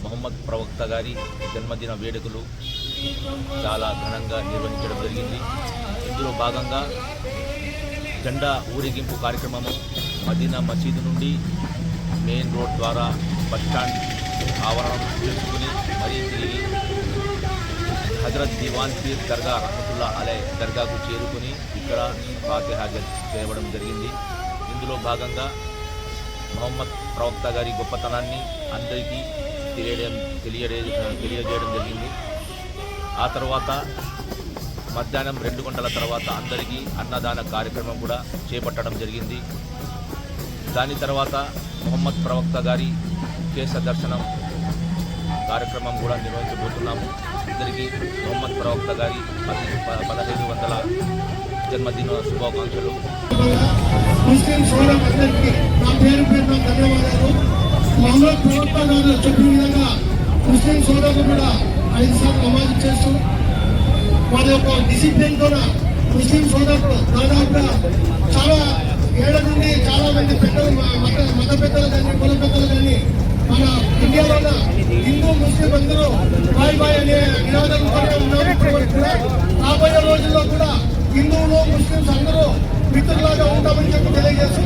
మొహమ్మద్ ప్రవక్త గారి జన్మదిన వేడుకలు చాలా ఘనంగా నిర్వహించడం జరిగింది. ఇందులో భాగంగా జెండా ఊరేగింపు కార్యక్రమము మదీనా మసీదు నుండి మెయిన్ రోడ్ ద్వారా బస్టాండ్ ఆవరణం చేసుకుని మరీ తిరిగి హజరత్ దివాన్ పీర్ దర్గా రహమతుల్లా అలై దర్గాకు చేరుకుని ఇక్కడ ఫాతిహా చేయడం జరిగింది. ఇందులో భాగంగా మొహమ్మద్ ప్రవక్త గారి గొప్పతనాన్ని అందరికీ తెలియజేయడం జరిగింది. ఆ తర్వాత మధ్యాహ్నం 2 గంటల తర్వాత అందరికీ అన్నదాన కార్యక్రమం కూడా చేపట్టడం జరిగింది. దాని తర్వాత మొహమ్మద్ ప్రవక్త గారి కేశ దర్శనం కార్యక్రమం కూడా నిర్వహించబోతున్నాము. అందరికీ మొహమ్మద్ ప్రవక్త గారి 1500వ జన్మదిన శుభాకాంక్షలు. ముస్లిం సోదరులందరికీ నా పేరు ధన్యవాదాలు. మొహమ్మద్ ప్రవక్త గారు చెప్పిన విధంగా ముస్లిం సోదరులు కూడా 5 సార్లు నమాజ్ చేస్తూ వారి యొక్క డిసిప్లిన్ కూడా ముస్లిం సోదరులు దాదాపుగా చాలా ఏళ్ల నుండి చాలా మంది పెద్దలు మత పెద్దలు కానీ కుల పెద్దలు కానీ మన ఇండియాలో హిందూ ముస్లిం అందరూ బాయ్ అనే నినాదం ఉన్నారు. రాబోయే రోజుల్లో కూడా హిందువులు ముస్లింస్ అందరూ మిత్రులాగా ఉంటామని చెప్పి తెలియజేస్తూ